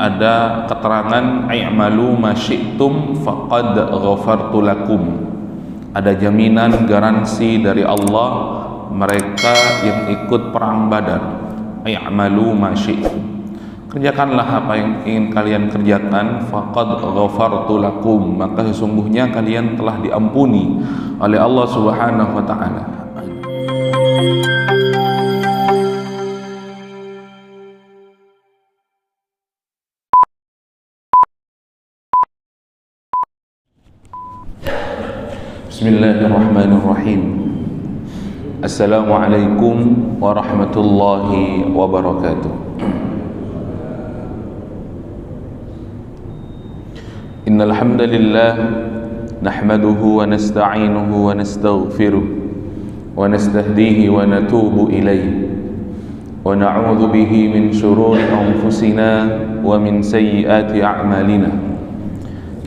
ada keterangan i'malu ma syi'tum faqad ghafartu lakum. Ada jaminan garansi dari Allah mereka yang ikut perang Badar. I'malu ma syi'tum, kerjakanlah apa yang ingin kalian kerjakan, faqad ghafartu lakum, maka sesungguhnya kalian telah diampuni oleh Allah Subhanahu wa taala. Bismillahirrahmanirrahim. Assalamualaikum warahmatullahi wabarakatuh. Innal hamdalillah nahmaduhu wa nasta'inuhu wa nastaghfiruh wa nastahdihi wa natubu ilayhi wa na'udzu bihi min shururi anfusina wa min sayyiati a'malina.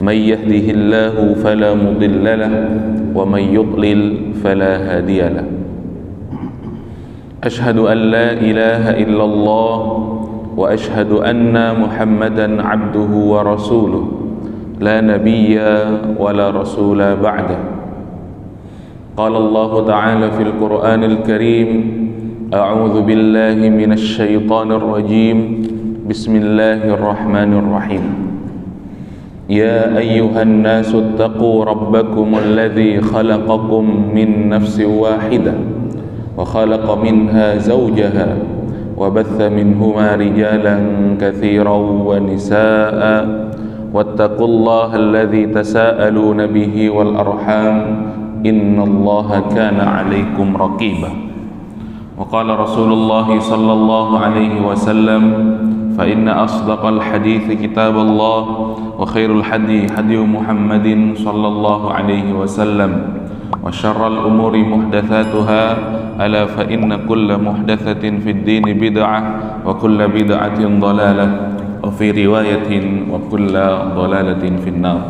Man yahdihillahu fala mudilla lahu wa man yudlil fala hadiya lahu. Ashhadu an la ilaha illallah wa ashhadu anna Muhammadan abduhu wa rasuluh. لا نبي ولا رسول بعده. قال الله تعالى في القرآن الكريم: أعوذ بالله من الشيطان الرجيم. بسم الله الرحمن الرحيم. يا أيها الناس اتقوا ربكم الذي خلقكم من نفس واحدة وخلق منها زوجها وبث منهما رجالا كثيرا ونساء واتقوا الله الذي تساءلون به والأرحام إن الله كان عليكم رقيبا. وقال رسول الله صلى الله عليه وسلم: فإن أصدق الحديث كتاب الله وخير الحدي هدي محمد صلى الله عليه وسلم وشر الأمور محدثاتها ألا فإن كل محدثة في الدين بدعة وكل بدعة ضلالة وفي رواية وكل ضلالة في النار.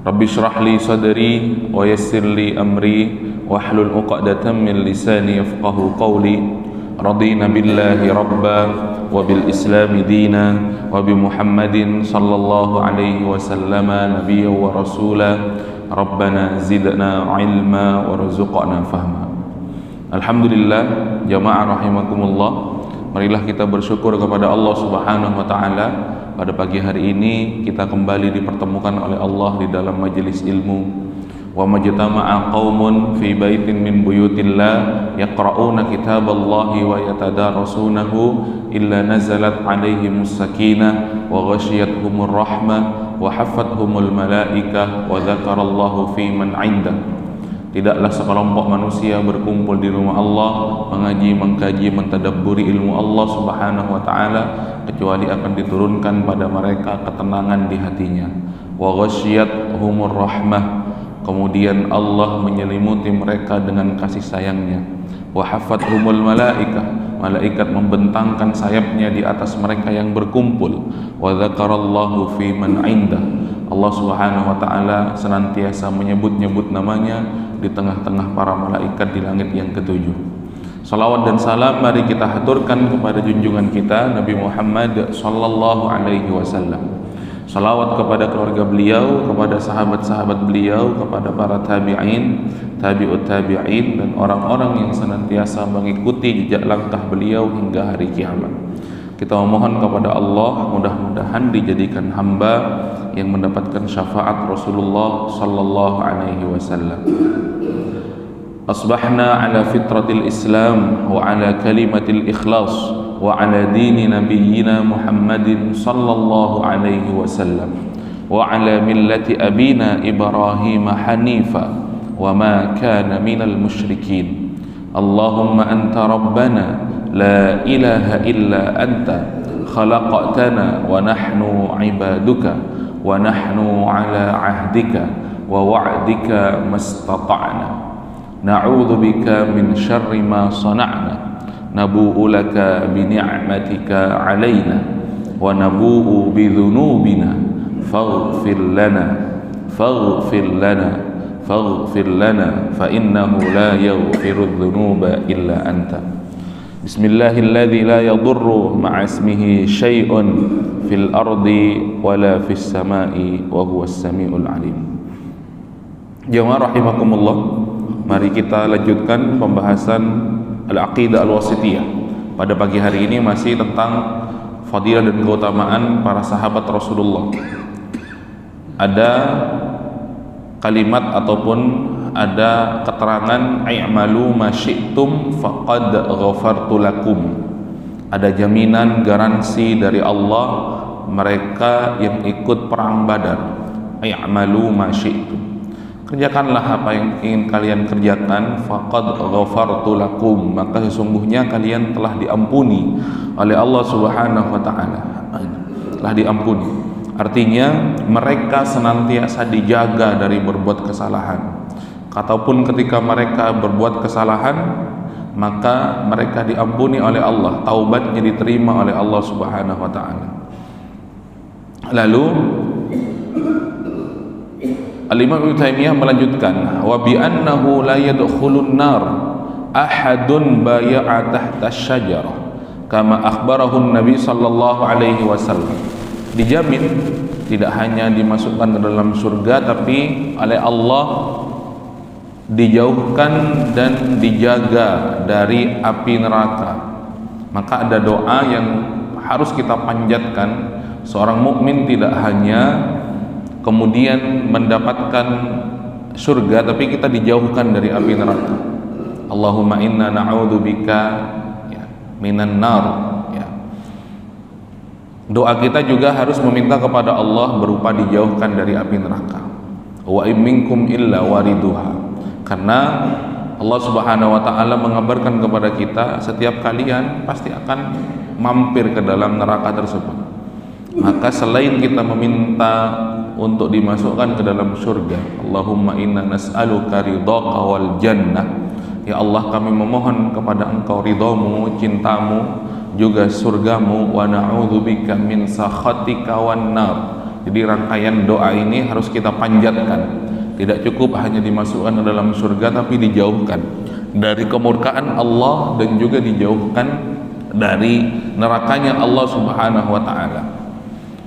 رب اشرح لي صدري ويسر لي أمري واحلل عقدة من لساني يفقه قولي. رضينا بالله ربا وبالإسلام دينا وبمحمد صلى الله عليه وسلم نبيا ورسولا. ربنا زدنا علما وارزقنا فهما. Alhamdulillah, jamaah rahimakumullah. Marilah kita bersyukur kepada Allah Subhanahu wa taala. Pada pagi hari ini kita kembali dipertemukan oleh Allah di dalam majelis ilmu. Wa majtama'a qaumun fi baitin min buyutillah yaqra'una kitaballahi wa yatadarasunahu illa nazalat 'alaihimus sakinah wa ghashiyatuhumur rahmah wa haffathumul malaikah wa dzakarallahu fi man 'indah. Tidaklah sekelompok manusia berkumpul di rumah Allah mengaji, mengkaji, mentadabburi ilmu Allah Subhanahu wa taala kecuali akan diturunkan pada mereka ketenangan di hatinya. Wa ghasyiyatuhumur rahmah, kemudian Allah menyelimuti mereka dengan kasih sayangnya. Wa haffathumul malaikah, malaikat membentangkan sayapnya di atas mereka yang berkumpul. Wa dzakarallahu fi man 'indah, Allah Subhanahu wa taala senantiasa menyebut-nyebut namanya di tengah-tengah para malaikat di langit yang ketujuh. Salawat dan salam mari kita haturkan kepada junjungan kita Nabi Muhammad sallallahu alaihi wasallam. Salawat kepada keluarga beliau, kepada sahabat-sahabat beliau, kepada para tabi'in, tabi'ut tabi'in, dan orang-orang yang senantiasa mengikuti jejak langkah beliau hingga hari kiamat. Kita memohon kepada Allah mudah-mudahan dijadikan hamba yang mendapatkan syafaat Rasulullah sallallahu alaihi wasallam. Asbahna ala fitratil Islam wa ala kalimatil ikhlas wa ala dini nabiyyina Muhammadin sallallahu alaihi wasallam wa ala millati abina Ibrahim hanifa wa ma kana minal musyrikin. Allahumma anta rabbana la ilaha illa anta khalaqtana wa nahnu ibaduka wa nahnu ala ahdika wa wa'dika mastata'na. Na'udzu bika min syarri ma sana'na. Nabu'u laka bi ni'matika 'alaina wa nabu'u bi dhunubina faghfir lana faghfir lana faghfir lana fa innahu la yaghfiru dhunuba illa anta. Bismillahilladzi la yadurru ma'a ismihi syai'un fil ardi wala fis samai wa huwas samiul alim. Jamaah rahimakumullah, mari kita lanjutkan pembahasan al-aqidah al-wasithiyah. Pada pagi hari ini masih tentang fadilah dan keutamaan para sahabat Rasulullah. Ada kalimat ataupun ada keterangan i'malu ma syi'tum faqad ghafartu lakum. Ada jaminan garansi dari Allah mereka yang ikut perang Badar. I'malu ma syi'tum, kerjakanlah apa yang ingin kalian kerjakan, faqad ghafartu lakum, maka sesungguhnya kalian telah diampuni oleh Allah Subhanahu wa taala. Telah diampuni. Artinya mereka senantiasa dijaga dari berbuat kesalahan. Ataupun ketika mereka berbuat kesalahan, maka mereka diampuni oleh Allah, taubatnya diterima oleh Allah Subhanahu wa taala. Lalu Al-Imam Ibnu Taimiyah melanjutkan, wa bi annahu la yadkhulun nar ahadun bay'a tahta asy-syajarah kama akhbarahu Nabi sallallahu alaihi wasallam. Dijamin tidak hanya dimasukkan ke dalam surga, tapi oleh Allah dijauhkan dan dijaga dari api neraka. Maka ada doa yang harus kita panjatkan. Seorang mukmin tidak hanya kemudian mendapatkan surga, tapi kita dijauhkan dari api neraka. Allahumma inna na'udzubika minan nar. Doa kita juga harus meminta kepada Allah berupa dijauhkan dari api neraka. Wa in minkum illa wariduha. Karena Allah Subhanahu wa taala mengabarkan kepada kita, setiap kalian pasti akan mampir ke dalam neraka tersebut. Maka selain kita meminta untuk dimasukkan ke dalam surga, Allahumma inna nas'aluka ridhaka wal jannah, ya Allah kami memohon kepada Engkau ridhamu, cintamu, juga surgamu, wa na'udzubika min sakhatika wan nar. Jadi rangkaian doa ini harus kita panjatkan. Tidak cukup hanya dimasukkan ke dalam surga, tapi dijauhkan dari kemurkaan Allah dan juga dijauhkan dari nerakanya Allah Subhanahu wa taala.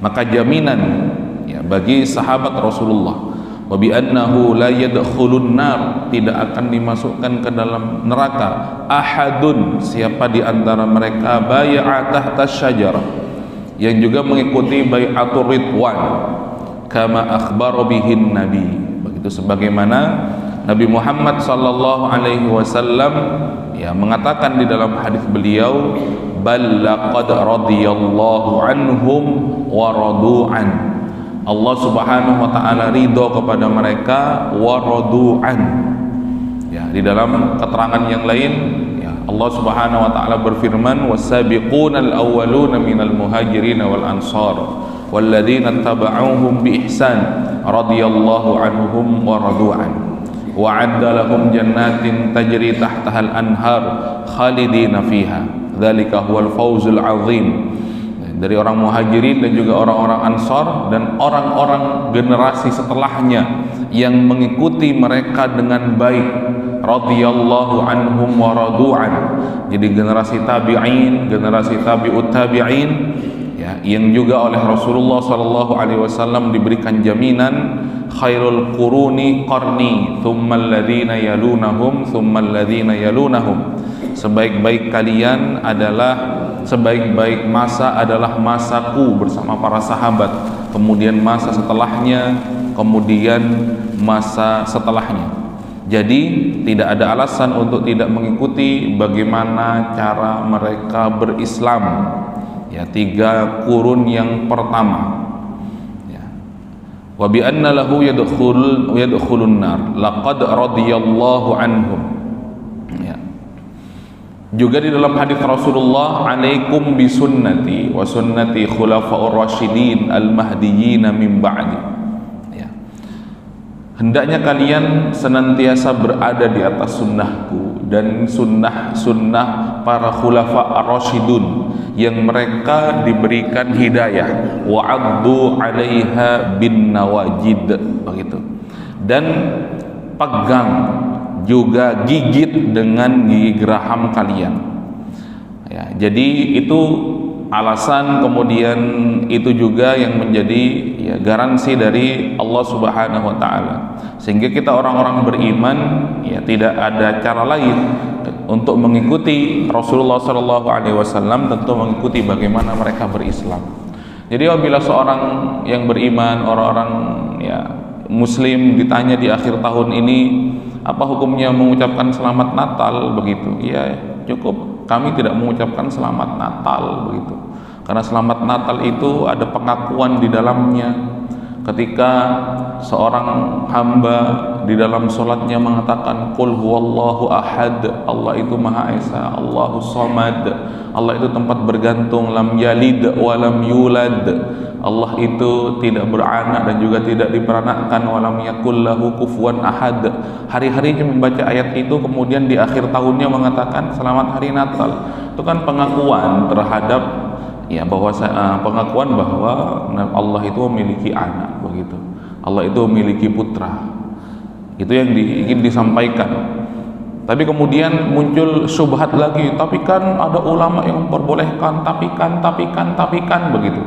Maka jaminan bagi sahabat Rasulullah, wa bi annahu la yadkhulun nar, tidak akan dimasukkan ke dalam neraka ahadun, siapa di antara mereka bai'a tahta syajarah, yang juga mengikuti bai'atur ridwan, kama akhbara bihin nabi, begitu sebagaimana Nabi Muhammad sallallahu alaihi wasallam mengatakan di dalam hadis beliau, bal laqad radhiyallahu anhum wa radu'an, Allah Subhanahu wa taala ridho kepada mereka, wa radu'an. Di dalam keterangan yang lain Allah Subhanahu wa taala berfirman, wasabiqunal awwaluna minal muhajirin wal ansar walladzina tabauhum bi ihsan radhiyallahu anhum wa radu'an wa 'adda lahum jannatin tajri tahtaha al-anhar khalidina fiha dzalika huwal fawzul 'azim. Dari orang muhajirin dan juga orang-orang ansar dan orang-orang generasi setelahnya yang mengikuti mereka dengan baik, radhiyallahu anhum wa radu'an. Jadi generasi tabi'in, generasi tabi'ut tabi'in yang juga oleh Rasulullah sallallahu alaihi wasallam diberikan jaminan, khairul quruni qarni thumma alladhina yalunahum thumma alladhina yalunahum. Sebaik-baik kalian adalah, sebaik-baik masa adalah masaku bersama para sahabat, kemudian masa setelahnya, kemudian masa setelahnya. Jadi tidak ada alasan untuk tidak mengikuti bagaimana cara mereka berislam, 3 kurun yang pertama. Wa bi anna lahu yadkhulun nar laqad radhiyallahu anhum. Juga di dalam hadis Rasulullah, alaikum bi sunnati wa sunnati khulafaur rasyidin al-mahdiyyin min ba'di. Hendaknya kalian senantiasa berada di atas sunnahku dan sunnah para khulafa ar-rasyidun yang mereka diberikan hidayah, wa 'addu 'alaiha bin nawajid, begitu. Dan pegang juga gigit dengan gigi geraham kalian. Jadi itu alasan, kemudian itu juga yang menjadi ya garansi dari Allah Subhanahu wa taala. Sehingga kita orang-orang beriman ya tidak ada cara lain untuk mengikuti Rasulullah sallallahu alaihi wasallam, tentu mengikuti bagaimana mereka berislam. Jadi apabila seorang yang beriman, orang-orang ya muslim ditanya di akhir tahun ini apa hukumnya mengucapkan selamat Natal begitu, ya cukup kami tidak mengucapkan selamat Natal begitu, karena selamat Natal itu ada pengakuan di dalamnya ketika seorang hamba di dalam sholatnya mengatakan qul huwallahu ahad, Allah itu maha esa, Allahus samad, Allah itu tempat bergantung, lam yalid wa lam yulad, Allah itu tidak beranak dan juga tidak diperanakkan, walam yakul lahu kufuwan ahad. Hari-harinya membaca ayat itu, kemudian di akhir tahunnya mengatakan selamat hari Natal. Itu kan pengakuan terhadap ya bahwa pengakuan bahwa Allah itu memiliki anak begitu. Allah itu memiliki putra. Itu yang ingin disampaikan. Tapi kemudian muncul syubhat lagi, tapi kan ada ulama yang memperbolehkan, tapi kan begitu.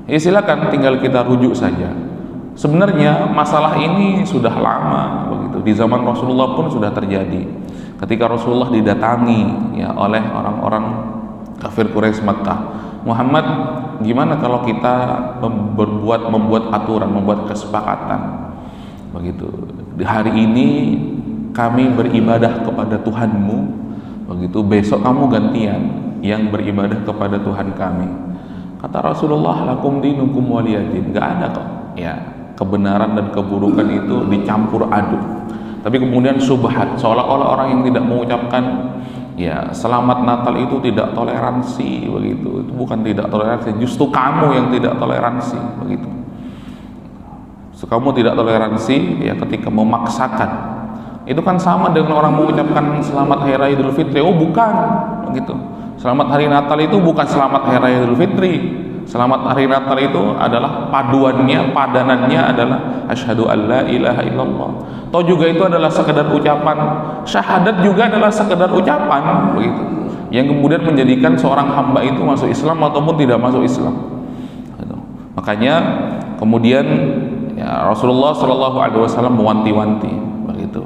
Ya silakan, tinggal kita rujuk saja. Sebenarnya masalah ini sudah lama begitu. Di zaman Rasulullah pun sudah terjadi. Ketika Rasulullah didatangi ya oleh orang-orang kafir Quraisy Makkah, Muhammad, gimana kalau kita membuat aturan, membuat kesepakatan begitu. Di hari ini kami beribadah kepada Tuhanmu begitu, besok kamu gantian yang beribadah kepada Tuhan kami. Kata Rasulullah, lakum dinukum waliyadin. Gak ada kok ya kebenaran dan keburukan itu dicampur aduk. Tapi kemudian subhat, seolah-olah orang yang tidak mengucapkan ya selamat Natal itu tidak toleransi begitu. Itu bukan tidak toleransi, justru kamu yang tidak toleransi begitu. So, kamu tidak toleransi ya ketika memaksakan. Itu kan sama dengan orang mengucapkan selamat Hari Raya Idul Fitri. Oh bukan begitu. Selamat Hari Natal itu bukan selamat Hari Raya Idul Fitri. Selamat Hari Natal itu adalah paduannya, padanannya adalah asyhadu alla ilaha illallah. Atau juga itu adalah sekedar ucapan. Syahadat juga adalah sekedar ucapan begitu. Yang kemudian menjadikan seorang hamba itu masuk Islam ataupun tidak masuk Islam. Gitu. Makanya kemudian ya, Rasulullah Shallallahu alaihi wasallam mewanti-wanti begitu.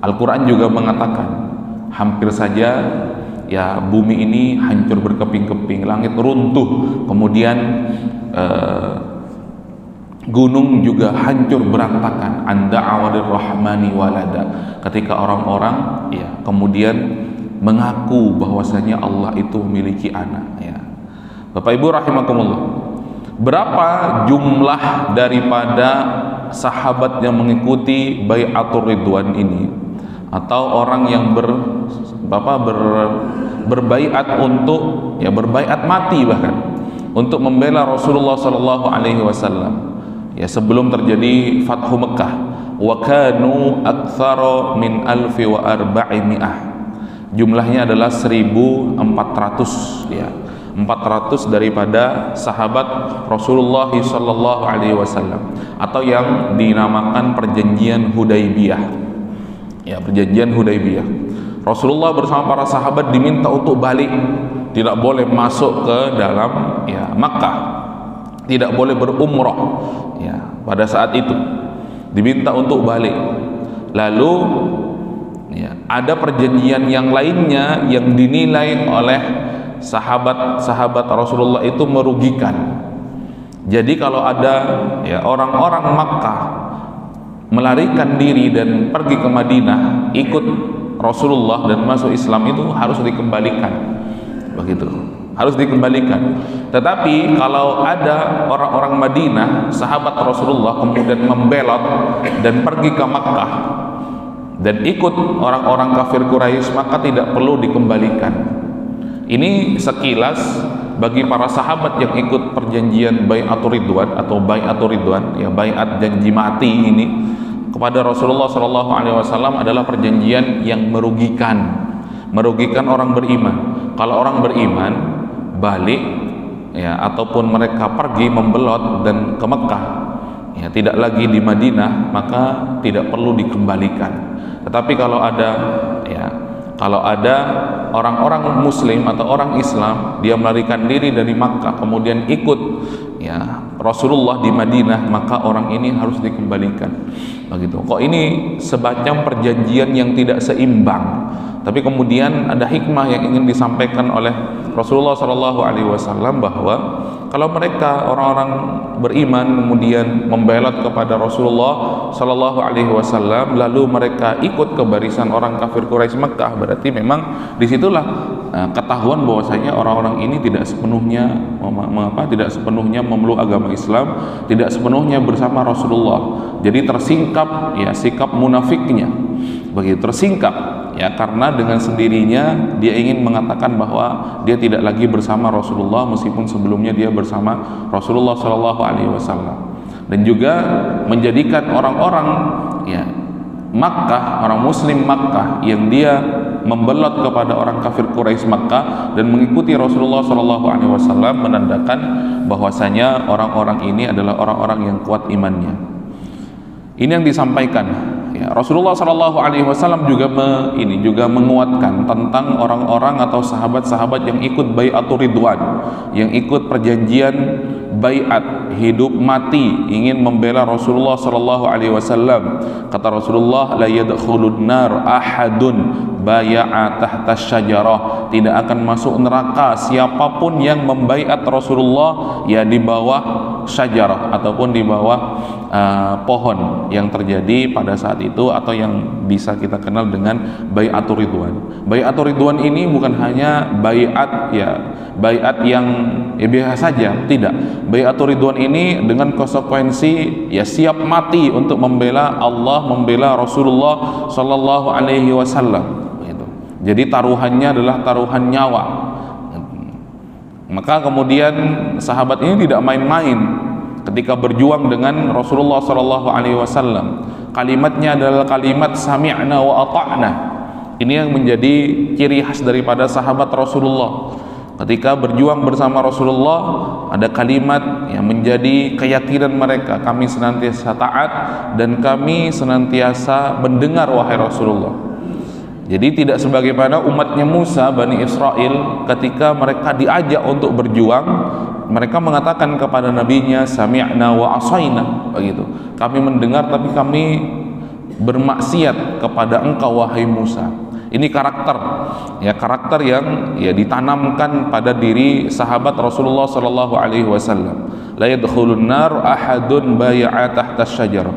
Al-Qur'an juga mengatakan hampir saja ya bumi ini hancur berkeping-keping, langit runtuh, kemudian gunung juga hancur berantakan, anda awadir rahmani walada, ketika orang-orang ya kemudian mengaku bahwasanya Allah itu memiliki anak ya. Bapak Ibu rahimakumullah, berapa jumlah daripada sahabat yang mengikuti bai'atur ridwan ini, atau orang yang berbaiat untuk ya berbaiat mati bahkan untuk membela Rasulullah sallallahu alaihi wasallam ya sebelum terjadi Fathu Mekah, wa kanu aktsara min 1400, jumlahnya adalah 1400 ya, 400 daripada sahabat Rasulullah sallallahu alaihi wasallam, atau yang dinamakan perjanjian Hudaybiyah. Ya, perjanjian Hudaybiyah. Rasulullah bersama para sahabat diminta untuk balik, tidak boleh masuk ke dalam ya Makkah, tidak boleh berumrah. Ya, pada saat itu diminta untuk balik. Lalu ya, ada perjanjian yang lainnya yang dinilai oleh sahabat-sahabat Rasulullah itu merugikan. Jadi kalau ada ya orang-orang Makkah melarikan diri dan pergi ke Madinah ikut Rasulullah dan masuk Islam, itu harus dikembalikan begitu, harus dikembalikan. Tetapi kalau ada orang-orang Madinah sahabat Rasulullah kemudian membelot dan pergi ke Makkah dan ikut orang-orang kafir Quraisy, maka tidak perlu dikembalikan. Ini sekilas bagi para sahabat yang ikut perjanjian bai'atur ridwan atau bai'atur ridwan ya, bai'at janji mati ini kepada Rasulullah sallallahu alaihi wasallam adalah perjanjian yang merugikan orang beriman. Kalau orang beriman balik ya ataupun mereka pergi membelot dan ke Mekah ya, tidak lagi di Madinah, maka tidak perlu dikembalikan. Tetapi kalau ada ya Kalau ada orang-orang muslim atau orang Islam dia melarikan diri dari Makkah kemudian ikut ya Rasulullah di Madinah, maka orang ini harus dikembalikan. Begitu. Kok ini semacam perjanjian yang tidak seimbang. Tapi kemudian ada hikmah yang ingin disampaikan oleh Rasulullah SAW bahwa kalau mereka orang-orang beriman kemudian membelot kepada Rasulullah SAW lalu mereka ikut ke barisan orang kafir Quraisy Mekah, berarti memang disitulah ketahuan bahwasanya orang-orang ini tidak sepenuhnya memeluk agama Islam, tidak sepenuhnya bersama Rasulullah. Jadi tersingkap ya sikap munafiknya, begitu tersingkap ya, karena dengan sendirinya dia ingin mengatakan bahwa dia tidak lagi bersama Rasulullah meskipun sebelumnya dia bersama Rasulullah SAW, dan juga menjadikan orang-orang ya Makkah, orang muslim Makkah yang dia membelot kepada orang kafir Quraisy Makkah dan mengikuti Rasulullah SAW menandakan bahwasanya orang-orang ini adalah orang-orang yang kuat imannya. Ini yang disampaikan ya, Rasulullah SAW juga menguatkan tentang orang-orang atau sahabat-sahabat yang ikut bai'atur ridwan, yang ikut perjanjian bai'at hidup mati ingin membela Rasulullah SAW. Kata Rasulullah, la yadkhulun nar ahadun bai'a tahta syajarah, tidak akan masuk neraka siapapun yang membaiat Rasulullah ya di bawah syajarah ataupun di bawah pohon yang terjadi pada saat itu atau yang bisa kita kenal dengan bai'atur ridwan. Bai'atur ridwan ini bukan hanya baiat yang biasa saja, tidak. Bai'atur ridwan ini dengan konsekuensi ya siap mati untuk membela Allah, membela Rasulullah sallallahu alaihi wasallam. Jadi taruhannya adalah taruhan nyawa. Maka kemudian sahabat ini tidak main-main ketika berjuang dengan Rasulullah SAW. Kalimatnya adalah kalimat sami'na wa ata'na. Ini yang menjadi ciri khas daripada sahabat Rasulullah. Ketika berjuang bersama Rasulullah, ada kalimat yang menjadi keyakinan mereka, kami senantiasa taat dan kami senantiasa mendengar wahai Rasulullah. Jadi tidak sebagaimana umatnya Musa, Bani Israel, ketika mereka diajak untuk berjuang, mereka mengatakan kepada nabinya, sami'na wa asaina, begitu. Kami mendengar tapi kami bermaksiat kepada engkau wahai Musa. Ini karakter yang ditanamkan pada diri sahabat Rasulullah sallallahu alaihi wasallam. La yadkhulun nar ahadun bai'a tahta syajarah.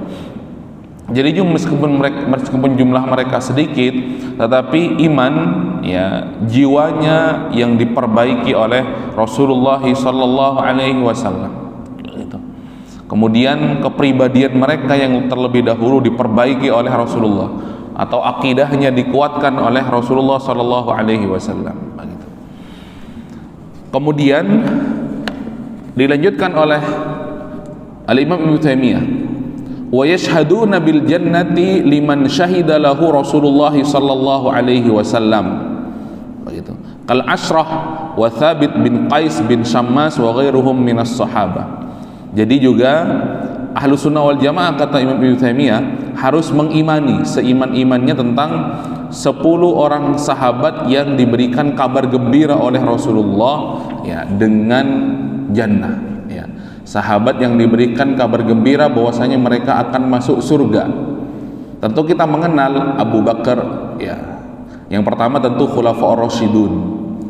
Jadi meskipun jumlah mereka sedikit, tetapi iman ya jiwanya yang diperbaiki oleh Rasulullah sallallahu alaihi wasallam. Kemudian kepribadian mereka yang terlebih dahulu diperbaiki oleh Rasulullah atau akidahnya dikuatkan oleh Rasulullah sallallahu alaihi wasallam. Kemudian dilanjutkan oleh Al-Imam Ibnu Taimiyah, wa yashhaduna bil jannati liman syahida lahu Rasulullah sallallahu alaihi wasallam. Begitu. Kal Ashrah wa Thabit bin Qais bin Syammas wa ghairuhum minas sahabah. Jadi juga Ahlus Sunnah wal Jamaah, kata Imam Ibnu Taimiyah, harus mengimani seiman-imannya tentang 10 orang sahabat yang diberikan kabar gembira oleh Rasulullah ya dengan jannah ya. Sahabat yang diberikan kabar gembira bahwasanya mereka akan masuk surga. Tentu kita mengenal Abu Bakar ya. Yang pertama tentu Khulafaur Rasyidun,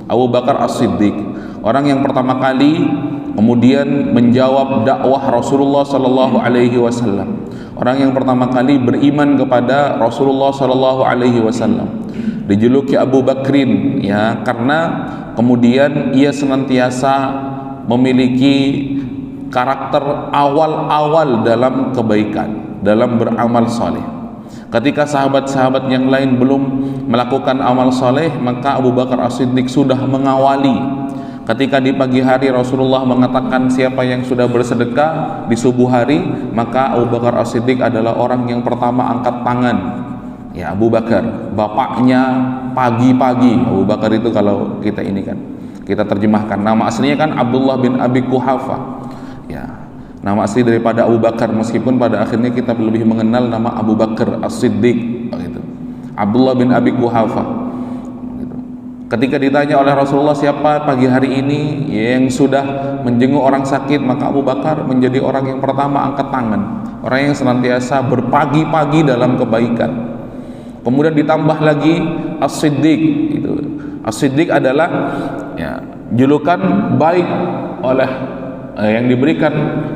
Abu Bakar As-Siddiq, orang yang pertama kali kemudian menjawab dakwah Rasulullah sallallahu alaihi wasallam. Orang yang pertama kali beriman kepada Rasulullah sallallahu alaihi wasallam. Dijuluki Abu Bakrin ya, karena kemudian ia senantiasa memiliki karakter awal-awal dalam kebaikan, dalam beramal soleh. Ketika sahabat-sahabat yang lain belum melakukan amal soleh, maka Abu Bakar As-Siddiq sudah mengawali. Ketika di pagi hari Rasulullah mengatakan siapa yang sudah bersedekah di subuh hari, maka Abu Bakar As-Siddiq adalah orang yang pertama angkat tangan. Ya, Abu Bakar, bapaknya pagi-pagi. Abu Bakar itu kalau kita ini kan, kita terjemahkan, nama aslinya kan Abdullah bin Abi Quhafa. Ya, nama asli daripada Abu Bakar, meskipun pada akhirnya kita lebih mengenal nama Abu Bakar As-Siddiq gitu. Abdullah bin Abi Quhafa. Ketika ditanya oleh Rasulullah siapa pagi hari ini yang sudah menjenguk orang sakit, maka Abu Bakar menjadi orang yang pertama angkat tangan, orang yang senantiasa berpagi-pagi dalam kebaikan. Kemudian ditambah lagi As-Siddiq. As-Siddiq adalah julukan baik yang diberikan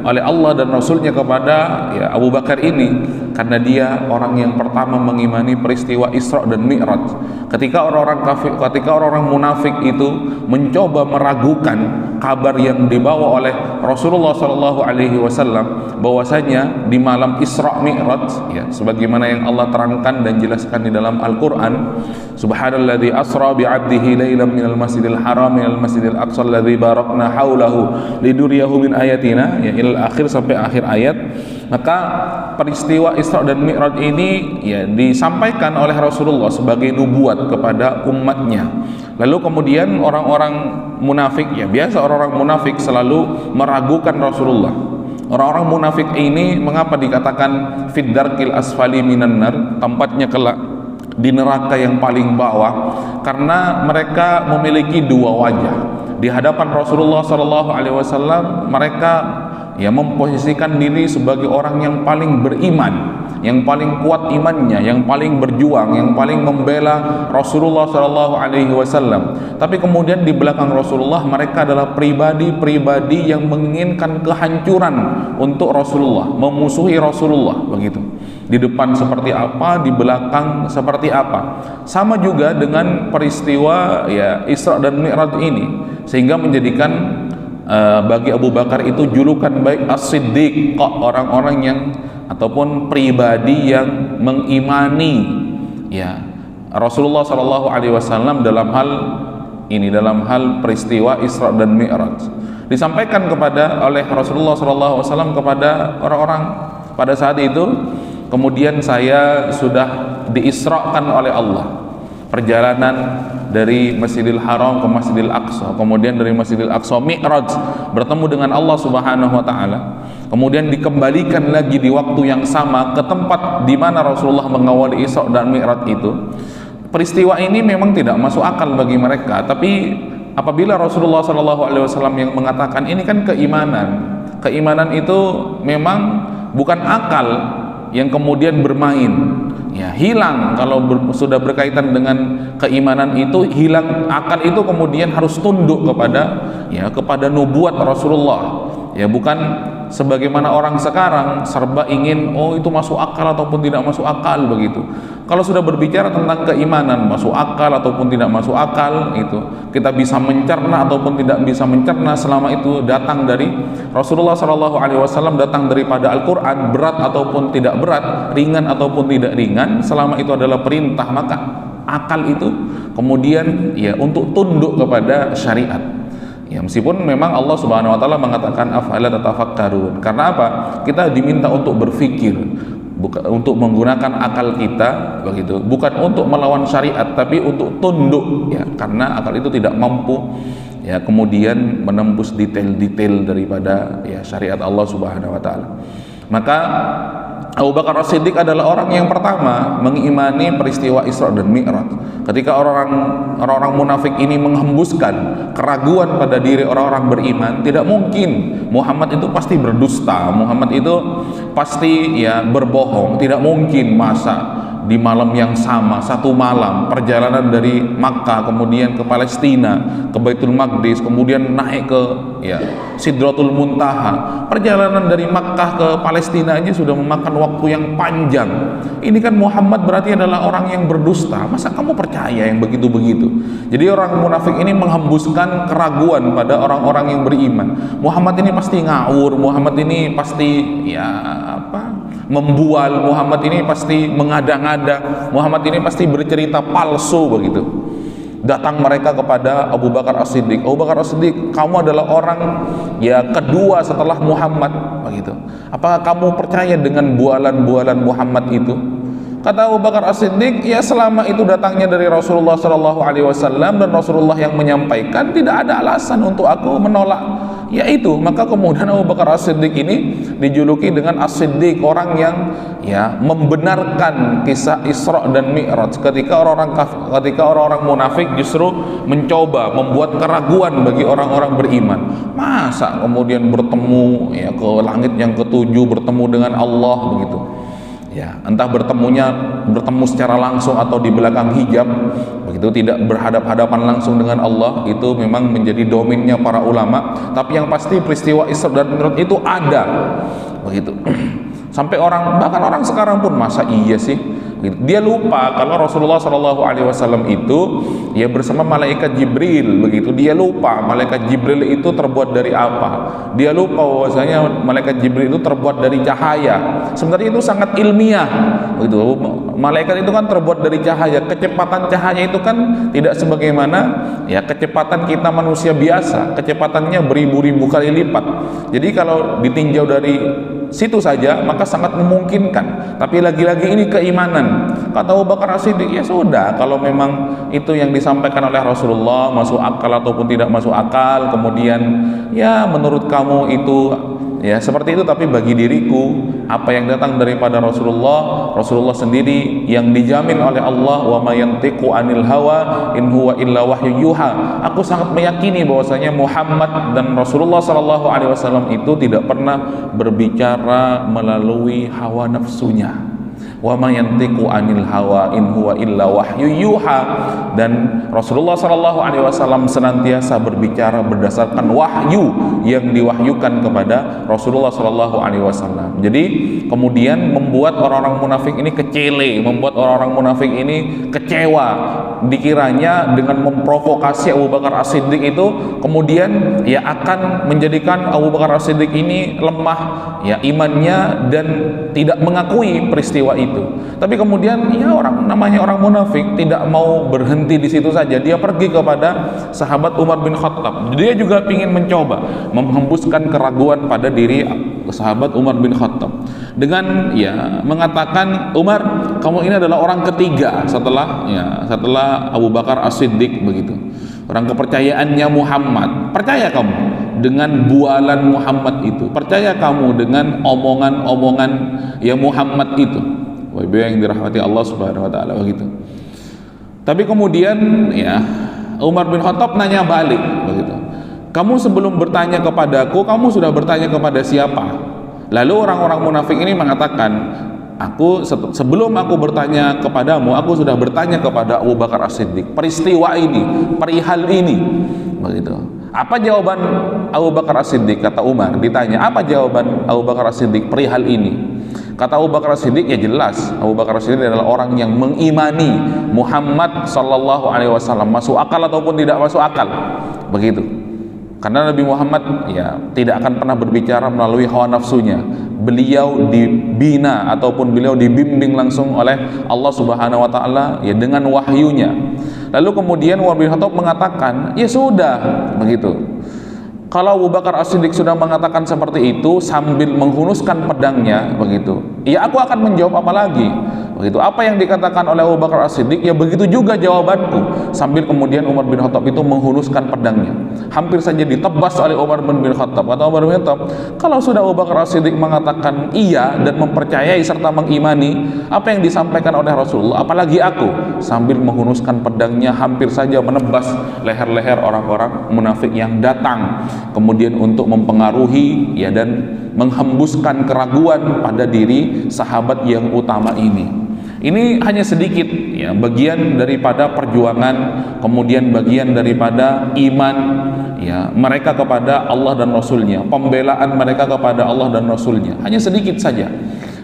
oleh Allah dan Rasulnya kepada Abu Bakar ini, karena dia orang yang pertama mengimani peristiwa Isra dan Mi'raj. Ketika orang-orang munafik itu mencoba meragukan kabar yang dibawa oleh Rasulullah SAW bahwasanya di malam Isra Mi'raj, sebagaimana yang Allah terangkan dan jelaskan di dalam Al-Quran, Subhanalladzi asra bi'abdihi lailan minal masjidil haram minal masjidil aqsa alladzi barakna haulahu liduriyahu min ayatina, ilal akhir, sampai akhir ayat. Maka peristiwa Isra dan Mi'raj ini disampaikan oleh Rasulullah sebagai nubuat kepada umatnya. Lalu kemudian orang-orang munafik, biasa orang-orang munafik selalu meragukan Rasulullah. Orang-orang munafik ini mengapa dikatakan fid darkil asfali minan nar, tempatnya kelak di neraka yang paling bawah? Karena mereka memiliki dua wajah. Di hadapan Rasulullah SAW mereka memposisikan diri sebagai orang yang paling beriman, yang paling kuat imannya, yang paling berjuang, yang paling membela Rasulullah SAW. Tapi kemudian di belakang Rasulullah mereka adalah pribadi-pribadi yang menginginkan kehancuran untuk Rasulullah, memusuhi Rasulullah, begitu. Di depan seperti apa, di belakang seperti apa. Sama juga dengan peristiwa Isra dan Mi'raj ini, sehingga menjadikan bagi Abu Bakar itu julukan baik As-Siddiq, orang-orang yang ataupun pribadi yang mengimani Rasulullah SAW dalam hal peristiwa Isra dan Mi'raj. Disampaikan oleh Rasulullah SAW kepada orang-orang pada saat itu. Kemudian saya sudah diisrakan oleh Allah, perjalanan dari Masjidil Haram ke Masjidil Aqsa, kemudian dari Masjidil Aqsa Mi'raj, bertemu dengan Allah Subhanahu wa taala. Kemudian dikembalikan lagi di waktu yang sama ke tempat di mana Rasulullah mengawali Isra dan Mi'raj itu. Peristiwa ini memang tidak masuk akal bagi mereka, tapi apabila Rasulullah SAW yang mengatakan ini kan keimanan itu memang bukan akal yang kemudian bermain, hilang. Kalau sudah berkaitan dengan keimanan itu hilang akal, itu kemudian harus tunduk kepada nubuat Rasulullah, bukan sebagaimana orang sekarang serba ingin itu masuk akal ataupun tidak masuk akal, begitu. Kalau sudah berbicara tentang keimanan, masuk akal ataupun tidak masuk akal, itu kita bisa mencerna ataupun tidak bisa mencerna selama itu datang dari Rasulullah SAW, datang daripada Al-Quran, berat ataupun tidak berat, ringan ataupun tidak ringan, selama itu adalah perintah, maka akal itu kemudian untuk tunduk kepada syariat. Meskipun memang Allah Subhanahu wa taala mengatakan afala tatafakkarun. Karena apa? Kita diminta untuk berpikir, bukan untuk menggunakan akal kita, begitu. Bukan untuk melawan syariat, tapi untuk tunduk, karena akal itu tidak mampu kemudian menembus detail-detail daripada syariat Allah Subhanahu wa taala. Maka Abu Bakar As-Siddiq adalah orang yang pertama mengimani peristiwa Isra dan Mi'raj. Ketika orang-orang munafik ini menghembuskan keraguan pada diri orang-orang beriman, tidak mungkin Muhammad itu pasti berdusta, Muhammad itu pasti berbohong, tidak mungkin. Masa di malam yang sama, satu malam perjalanan dari Makkah kemudian ke Palestina, ke Baitul Maqdis, kemudian naik ke Sidratul Muntaha. Perjalanan dari Makkah ke Palestina aja sudah memakan waktu yang panjang. Ini kan Muhammad berarti adalah orang yang berdusta. Masa kamu percaya yang begitu-begitu? Jadi orang munafik ini menghembuskan keraguan pada orang-orang yang beriman. Muhammad ini pasti ngawur, Muhammad ini pasti membual, Muhammad ini pasti mengada-ngada, Muhammad ini pasti bercerita palsu, begitu. Datang mereka kepada Abu Bakar As-Siddiq. Abu Bakar As-Siddiq, kamu adalah orang kedua setelah Muhammad, begitu. Apakah kamu percaya dengan bualan-bualan Muhammad itu? Kata Abu Bakar As-Siddiq, selama itu datangnya dari Rasulullah SAW dan Rasulullah yang menyampaikan, tidak ada alasan untuk aku menolak yaitu maka kemudian Abu Bakar As-Siddiq ini dijuluki dengan As-Siddiq, orang yang ya membenarkan kisah Isra dan Mi'raj ketika orang-orang munafik justru mencoba membuat keraguan bagi orang-orang beriman. Masa kemudian bertemu ya ke langit yang ketujuh, bertemu dengan Allah begitu. Ya, entah bertemu secara langsung atau di belakang hijab, begitu, tidak berhadap-hadapan langsung dengan Allah, itu memang menjadi domainnya para ulama. Tapi yang pasti peristiwa Isra dan Mi'raj itu ada, begitu. Sampai bahkan orang sekarang pun masa iya sih? Dia lupa kalau Rasulullah SAW itu ya bersama malaikat Jibril, begitu. Dia lupa malaikat Jibril itu terbuat dari apa. Dia lupa bahwasanya malaikat Jibril itu terbuat dari cahaya. Sebenarnya itu sangat ilmiah, begitu. Malaikat itu kan terbuat dari cahaya. Kecepatan cahaya itu kan tidak sebagaimana ya kecepatan kita manusia biasa. Kecepatannya beribu-ribu kali lipat. Jadi kalau ditinjau dari situ saja maka sangat memungkinkan. Tapi lagi-lagi ini keimanan. Kata Abu Bakar As-Siddiq, ya sudah, kalau memang itu yang disampaikan oleh Rasulullah masuk akal ataupun tidak masuk akal, kemudian ya menurut kamu itu ya seperti itu, tapi bagi diriku apa yang datang daripada Rasulullah sendiri yang dijamin oleh Allah, wa ma yantiqu anil hawa in huwa illa wahyu yuha. Aku sangat meyakini bahwasanya Muhammad dan Rasulullah SAW itu tidak pernah berbicara melalui hawa nafsunya. Wa ma yantiqu anil hawa in huwa illa wahyu yuha. Dan Rasulullah SAW senantiasa berbicara berdasarkan wahyu yang diwahyukan kepada Rasulullah SAW. Jadi kemudian membuat orang-orang munafik ini kecele, membuat orang-orang munafik ini kecewa, dikiranya dengan memprovokasi Abu Bakar As-Siddiq itu kemudian ya akan menjadikan Abu Bakar As-Siddiq ini lemah ya imannya dan tidak mengakui peristiwa itu. Tapi kemudian ya namanya orang munafik tidak mau berhenti di situ saja. Dia pergi kepada sahabat Umar bin Khattab. Dia juga ingin mencoba menghembuskan keraguan pada diri sahabat Umar bin Khattab dengan ya mengatakan, Umar, kamu ini adalah orang ketiga setelah Abu Bakar As-Siddiq, begitu. Orang kepercayaannya Muhammad. Percaya kamu dengan bualan Muhammad itu? Percaya kamu dengan omongan-omongan ya Muhammad itu? Ibu yang dirahmati Allah Subhanahu wa taala, begitu. Tapi kemudian ya Umar bin Khattab nanya balik, begitu. Kamu sebelum bertanya kepadaku, kamu sudah bertanya kepada siapa? Lalu orang-orang munafik ini mengatakan, sebelum aku bertanya kepadamu, aku sudah bertanya kepada Abu Bakar As-Siddiq peristiwa ini, perihal ini, begitu. Apa jawaban Abu Bakar As-Siddiq? Kata Umar, ditanya, apa jawaban Abu Bakar As-Siddiq perihal ini? Kata Abu Bakar As-Siddiq, ya jelas, Abu Bakar As-Siddiq adalah orang yang mengimani Muhammad SAW masuk akal ataupun tidak masuk akal, begitu. Karena Nabi Muhammad ya tidak akan pernah berbicara melalui hawa nafsunya. Beliau dibina ataupun beliau dibimbing langsung oleh Allah Subhanahu wa taala ya dengan wahyunya. Lalu kemudian Umar bin Khattab mengatakan, ya sudah, begitu. Kalau Abu Bakar As-Siddiq sudah mengatakan seperti itu sambil menghunuskan pedangnya, begitu, ya aku akan menjawab apa lagi, begitu. Apa yang dikatakan oleh Abu Bakar As-Siddiq, ya begitu juga jawabanku. Sambil kemudian Umar bin Khattab itu menghunuskan pedangnya, hampir saja ditebas oleh Umar bin Khattab. Kata Umar bin Khattab, kalau sudah Abu Bakar As-Siddiq mengatakan iya dan mempercayai serta mengimani apa yang disampaikan oleh Rasulullah, apalagi aku. Sambil menghunuskan pedangnya, hampir saja menebas leher-leher orang-orang munafik yang datang kemudian untuk mempengaruhi ya dan menghembuskan keraguan pada diri sahabat yang utama ini. Ini hanya sedikit ya bagian daripada perjuangan, kemudian bagian daripada iman ya mereka kepada Allah dan Rasulnya, pembelaan mereka kepada Allah dan Rasulnya. Hanya sedikit saja,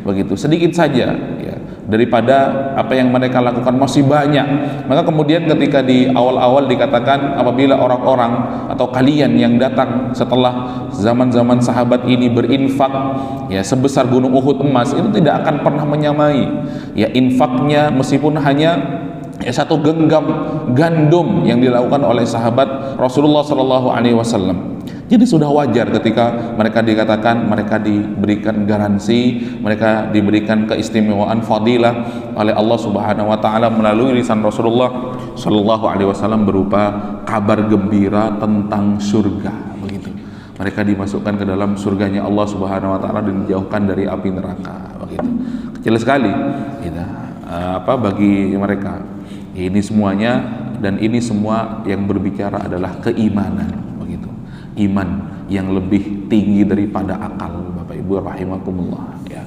begitu, sedikit saja ya daripada apa yang mereka lakukan masih banyak. Maka kemudian ketika di awal-awal dikatakan apabila orang-orang atau kalian yang datang setelah zaman-zaman sahabat ini berinfak ya sebesar gunung Uhud emas, itu tidak akan pernah menyamai ya infaknya meskipun hanya ya satu genggam gandum yang dilakukan oleh sahabat Rasulullah SAW. Jadi sudah wajar ketika mereka dikatakan mereka diberikan garansi, mereka diberikan keistimewaan fadilah oleh Allah Subhanahu wa taala melalui lisan Rasulullah sallallahu alaihi wasallam berupa kabar gembira tentang surga, begitu. Mereka dimasukkan ke dalam surganya Allah Subhanahu wa taala dan dijauhkan dari api neraka. Begitu. Kecil sekali gitu. Bagi mereka. Ini semuanya, dan ini semua yang berbicara adalah keimanan, begitu. Iman yang lebih tinggi daripada akal, Bapak Ibu rahimakumullah, ya.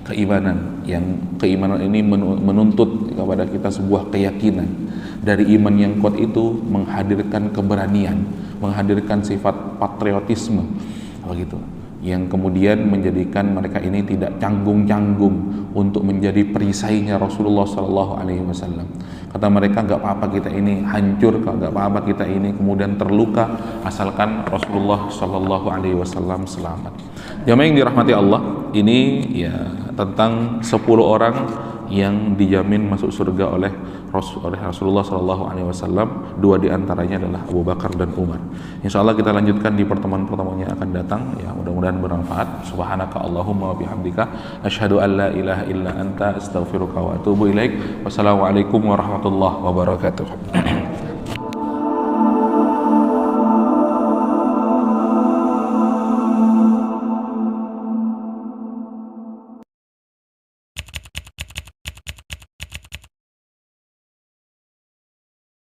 Keimanan ini menuntut kepada kita sebuah keyakinan. Dari iman yang kuat itu menghadirkan keberanian, menghadirkan sifat patriotisme, begitu, yang kemudian menjadikan mereka ini tidak canggung-canggung untuk menjadi perisainya Rasulullah Sallallahu Alaihi Wasallam. Kata mereka, nggak apa-apa kita ini hancur, nggak apa-apa kita ini kemudian terluka, asalkan Rasulullah Sallallahu Alaihi Wasallam selamat. Jamaah yang dirahmati Allah, ini ya tentang 10 orang yang dijamin masuk surga oleh Rasulullah Sallallahu Alaihi Wasallam. 2 diantaranya adalah Abu Bakar dan Umar. Insya Allah kita lanjutkan di pertemuan-pertemuan yang akan datang. Ya, mudah-mudahan bermanfaat. Subhanaka Allahumma wa bihamdika, asyhadu an la ilaha illa anta, astaghfiruka wa atubu ilaik. Wassalamualaikum warahmatullahi wabarakatuh.